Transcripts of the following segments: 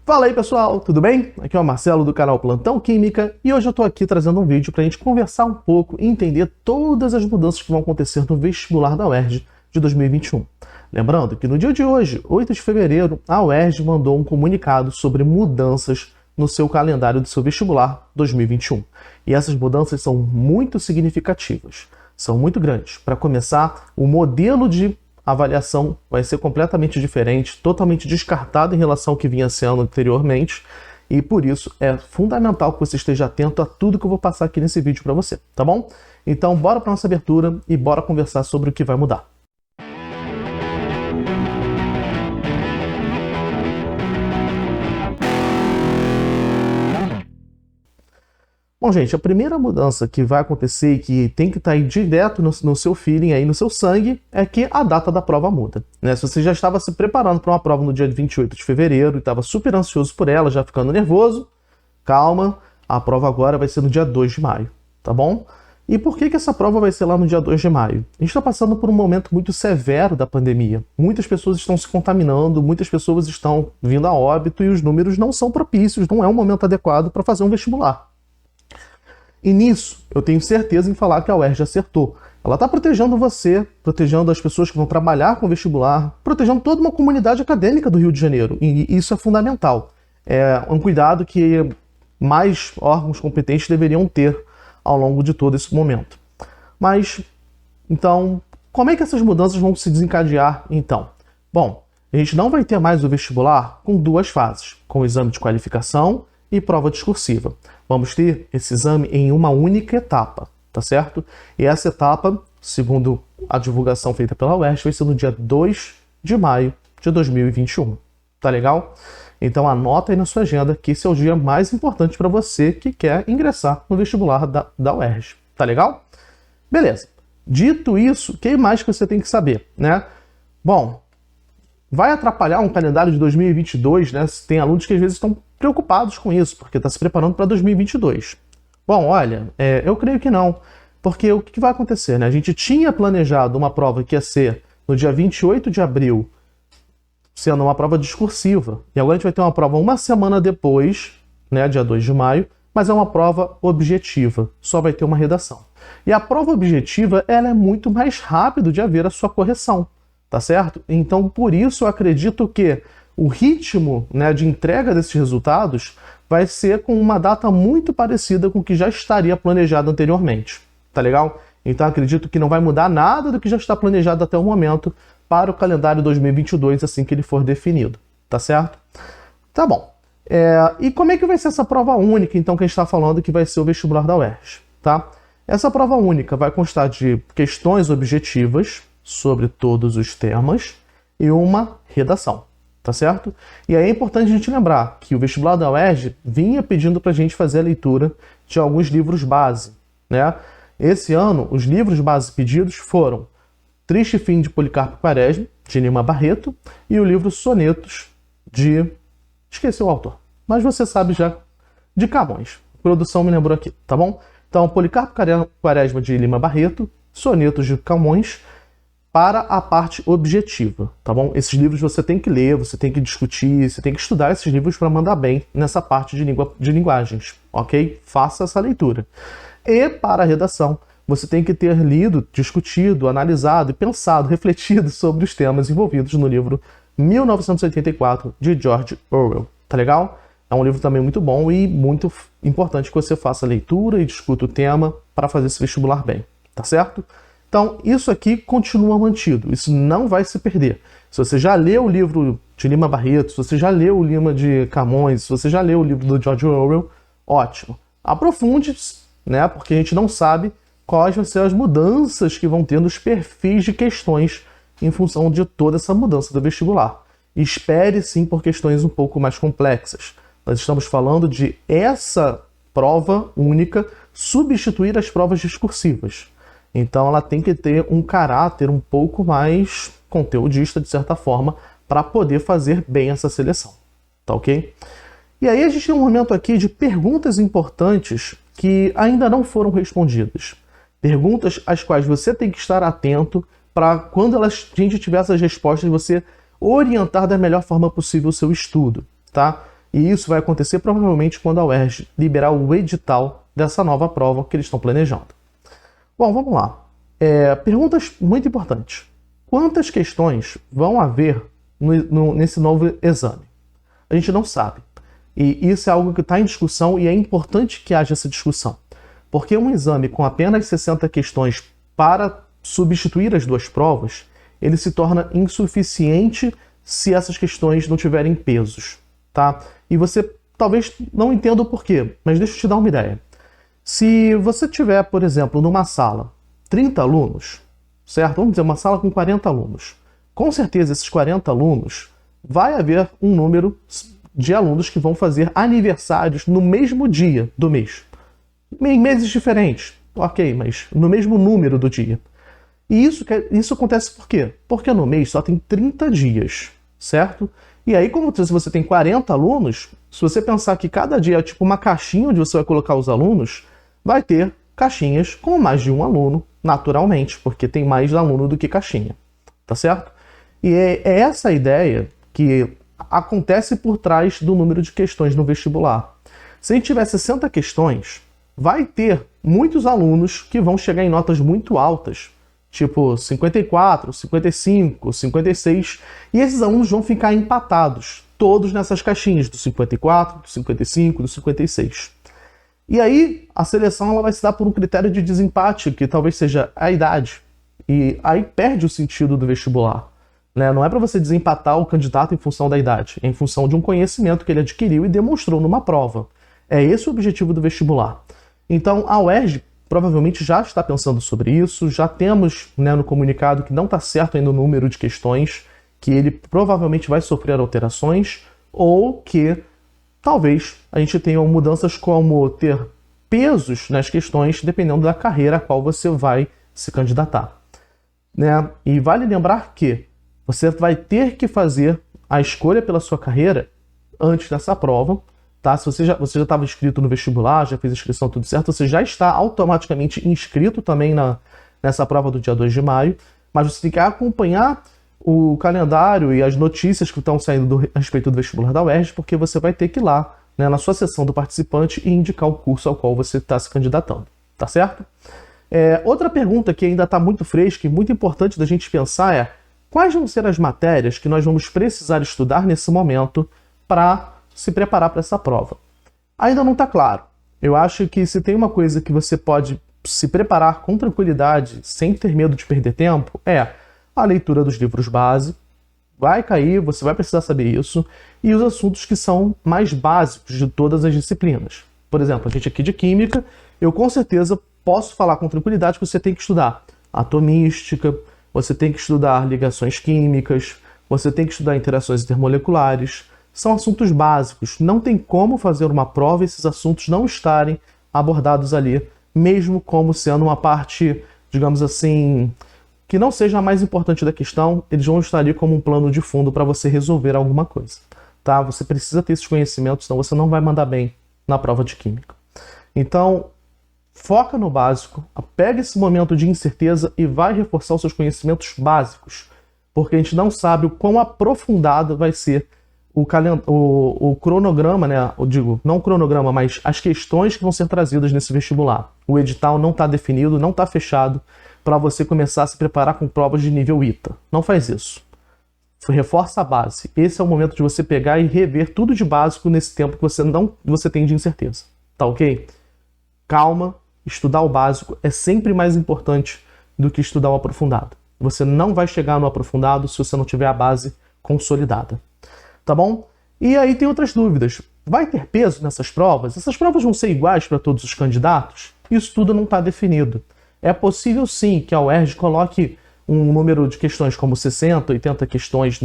Fala aí pessoal, tudo bem? Aqui é o Marcelo do canal Plantão Química e hoje eu tô aqui trazendo um vídeo pra gente conversar um pouco e entender todas as mudanças que vão acontecer no vestibular da UERJ de 2021. Lembrando que no dia de hoje, 8 de fevereiro, a UERJ mandou um comunicado sobre mudanças no seu calendário do seu vestibular 2021. E essas mudanças são muito significativas, são muito grandes. Para começar, o modelo de avaliação vai ser completamente diferente, totalmente descartado em relação ao que vinha sendo anteriormente, e por isso é fundamental que você esteja atento a tudo que eu vou passar aqui nesse vídeo para você, tá bom? Então bora para nossa abertura e bora conversar sobre o que vai mudar. Bom, gente, a primeira mudança que vai acontecer e que tem que estar aí direto no seu feeling, aí no seu sangue, é que a data da prova muda, né? Se você já estava se preparando para uma prova no dia 28 de fevereiro e estava super ansioso por ela, já ficando nervoso, calma, a prova agora vai ser no dia 2 de maio, tá bom? E por que essa prova vai ser lá no dia 2 de maio? A gente está passando por um momento muito severo da pandemia. Muitas pessoas estão se contaminando, muitas pessoas estão vindo a óbito e os números não são propícios, não é um momento adequado para fazer um vestibular. E nisso, eu tenho certeza em falar que a UERJ acertou. Ela está protegendo você, protegendo as pessoas que vão trabalhar com o vestibular, protegendo toda uma comunidade acadêmica do Rio de Janeiro. E isso é fundamental. É um cuidado que mais órgãos competentes deveriam ter ao longo de todo esse momento. Mas, então, como é que essas mudanças vão se desencadear, então? Bom, a gente não vai ter mais o vestibular com duas fases, com o exame de qualificação e prova discursiva. Vamos ter esse exame em uma única etapa, tá certo? E essa etapa, segundo a divulgação feita pela UERJ, vai ser no dia 2 de maio de 2021. Tá legal? Então anota aí na sua agenda que esse é o dia mais importante para você que quer ingressar no vestibular da UERJ. Tá legal? Beleza. Dito isso, o que mais que você tem que saber, né? Bom, vai atrapalhar um calendário de 2022, né? Tem alunos que às vezes estão preocupados com isso, porque está se preparando para 2022. Bom, olha, eu creio que não, porque o que vai acontecer, né? A gente tinha planejado uma prova que ia ser no dia 28 de abril, sendo uma prova discursiva, e agora a gente vai ter uma prova uma semana depois, né, dia 2 de maio, mas é uma prova objetiva, só vai ter uma redação. E a prova objetiva, ela é muito mais rápido de haver a sua correção, tá certo? Então, por isso, eu acredito que o ritmo, né, de entrega desses resultados vai ser com uma data muito parecida com o que já estaria planejado anteriormente, tá legal? Então acredito que não vai mudar nada do que já está planejado até o momento para o calendário 2022 assim que ele for definido, tá certo? Tá bom. E como é que vai ser essa prova única, então, que a gente está falando que vai ser o vestibular da UERJ, tá? Essa prova única vai constar de questões objetivas sobre todos os temas e uma redação. Tá certo? E aí é importante a gente lembrar que o vestibular da UERJ vinha pedindo para a gente fazer a leitura de alguns livros base, né? Esse ano, os livros base pedidos foram Triste Fim de Policarpo Quaresma, de Lima Barreto, e o livro Sonetos, de... esqueci o autor, mas você sabe já, de Camões. A produção me lembrou aqui, tá bom? Então, Policarpo Quaresma, de Lima Barreto, Sonetos, de Camões, para a parte objetiva, tá bom? Esses livros você tem que ler, você tem que discutir, você tem que estudar esses livros para mandar bem nessa parte de linguagens, ok? Faça essa leitura. E para a redação, você tem que ter lido, discutido, analisado e pensado, refletido sobre os temas envolvidos no livro 1984, de George Orwell, tá legal? É um livro também muito bom e muito importante que você faça a leitura e discuta o tema para fazer esse vestibular bem, tá certo? Então, isso aqui continua mantido, isso não vai se perder. Se você já leu o livro de Lima Barreto, se você já leu o livro de Camões, se você já leu o livro do George Orwell, ótimo. Aprofunde, né, porque a gente não sabe quais vão ser as mudanças que vão ter nos perfis de questões em função de toda essa mudança do vestibular. Espere sim por questões um pouco mais complexas. Nós estamos falando de essa prova única substituir as provas discursivas. Então ela tem que ter um caráter um pouco mais conteudista, de certa forma, para poder fazer bem essa seleção. Tá ok? E aí a gente tem um momento aqui de perguntas importantes que ainda não foram respondidas. Perguntas às quais você tem que estar atento para quando a gente tiver essas respostas, você orientar da melhor forma possível o seu estudo, tá? E isso vai acontecer provavelmente quando a UERJ liberar o edital dessa nova prova que eles estão planejando. Bom, vamos lá. Perguntas muito importantes. Quantas questões vão haver nesse novo exame? A gente não sabe. E isso é algo que está em discussão e é importante que haja essa discussão. Porque um exame com apenas 60 questões para substituir as duas provas, ele se torna insuficiente se essas questões não tiverem pesos, tá? E você talvez não entenda o porquê, mas deixa eu te dar uma ideia. Se você tiver, por exemplo, numa sala 30 alunos, certo? Vamos dizer, uma sala com 40 alunos. Com certeza, esses 40 alunos, vai haver um número de alunos que vão fazer aniversários no mesmo dia do mês. Em meses diferentes, ok, mas no mesmo número do dia. E isso acontece por quê? Porque no mês só tem 30 dias, certo? E aí, como se você tem 40 alunos, se você pensar que cada dia é tipo uma caixinha onde você vai colocar os alunos, vai ter caixinhas com mais de um aluno, naturalmente, porque tem mais aluno do que caixinha, tá certo? E é essa a ideia que acontece por trás do número de questões no vestibular. Se a gente tiver 60 questões, vai ter muitos alunos que vão chegar em notas muito altas, tipo 54, 55, 56, e esses alunos vão ficar empatados, todos nessas caixinhas do 54, do 55, do 56. E aí a seleção ela vai se dar por um critério de desempate, que talvez seja a idade, e aí perde o sentido do vestibular. Né? Não é para você desempatar o candidato em função da idade, é em função de um conhecimento que ele adquiriu e demonstrou numa prova. É esse o objetivo do vestibular. Então a UERJ provavelmente já está pensando sobre isso, já temos, né, no comunicado que não está certo ainda o número de questões, que ele provavelmente vai sofrer alterações, ou que talvez a gente tenha mudanças como ter pesos nas questões, dependendo da carreira a qual você vai se candidatar. Né? E vale lembrar que você vai ter que fazer a escolha pela sua carreira antes dessa prova. Tá? Se você já estava inscrito no vestibular, já fez a inscrição, tudo certo, você já está automaticamente inscrito também nessa prova do dia 2 de maio, mas você tem que acompanhar o calendário e as notícias que estão saindo a respeito do vestibular da UERJ, porque você vai ter que ir lá, né, na sua seção do participante e indicar o curso ao qual você está se candidatando, tá certo? Outra pergunta que ainda está muito fresca e muito importante da gente pensar é: quais vão ser as matérias que nós vamos precisar estudar nesse momento para se preparar para essa prova? Ainda não está claro. Eu acho que se tem uma coisa que você pode se preparar com tranquilidade, sem ter medo de perder tempo, é a leitura dos livros base. Vai cair, você vai precisar saber isso, e os assuntos que são mais básicos de todas as disciplinas. Por exemplo, a gente aqui de Química, eu com certeza posso falar com tranquilidade que você tem que estudar atomística, você tem que estudar ligações químicas, você tem que estudar interações intermoleculares. São assuntos básicos, não tem como fazer uma prova e esses assuntos não estarem abordados ali, mesmo como sendo uma parte, digamos assim, que não seja a mais importante da questão, eles vão estar ali como um plano de fundo para você resolver alguma coisa. Tá? Você precisa ter esses conhecimentos, senão você não vai mandar bem na prova de Química. Então, foca no básico, pega esse momento de incerteza e vai reforçar os seus conhecimentos básicos, porque a gente não sabe o quão aprofundado vai ser o cronograma, né? Eu digo, não o cronograma, mas as questões que vão ser trazidas nesse vestibular. O edital não está definido, não está fechado para você começar a se preparar com provas de nível ITA. Não faz isso. Reforça a base. Esse é o momento de você pegar e rever tudo de básico nesse tempo que você tem de incerteza. Tá ok? Calma, estudar o básico é sempre mais importante do que estudar o aprofundado. Você não vai chegar no aprofundado se você não tiver a base consolidada. Tá bom? E aí tem outras dúvidas. Vai ter peso nessas provas? Essas provas vão ser iguais para todos os candidatos? Isso tudo não está definido. É possível sim que a UERJ coloque um número de questões como 60, 80 questões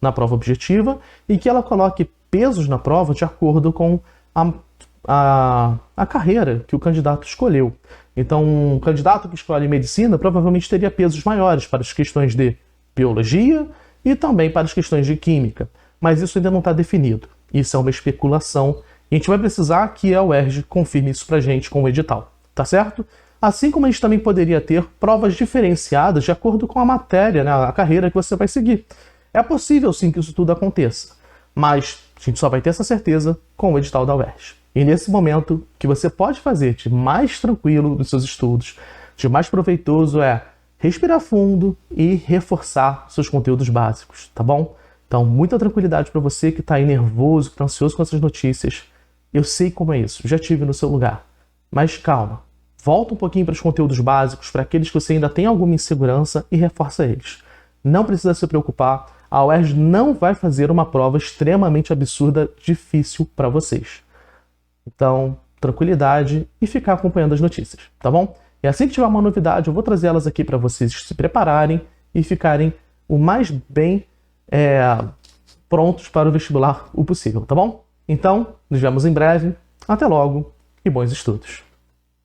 na prova objetiva e que ela coloque pesos na prova de acordo com a carreira que o candidato escolheu. Então, um candidato que escolhe medicina provavelmente teria pesos maiores para as questões de biologia e também para as questões de química. Mas isso ainda não está definido. Isso é uma especulação e a gente vai precisar que a UERJ confirme isso para a gente com o edital. Tá certo? Assim como a gente também poderia ter provas diferenciadas de acordo com a matéria, né, a carreira que você vai seguir. É possível sim que isso tudo aconteça, mas gente só vai ter essa certeza com o edital da UERJ. E nesse momento, o que você pode fazer de mais tranquilo nos seus estudos, de mais proveitoso é respirar fundo e reforçar seus conteúdos básicos, tá bom? Então, muita tranquilidade para você que está aí nervoso, que está ansioso com essas notícias. Eu sei como é isso, já tive no seu lugar. Mas calma, volta um pouquinho para os conteúdos básicos, para aqueles que você ainda tem alguma insegurança e reforça eles. Não precisa se preocupar, a UERJ não vai fazer uma prova extremamente absurda, difícil para vocês. Então, tranquilidade e ficar acompanhando as notícias, tá bom? E assim que tiver uma novidade, eu vou trazer elas aqui para vocês se prepararem e ficarem o mais bem prontos para o vestibular o possível, tá bom? Então, nos vemos em breve. Até logo e bons estudos!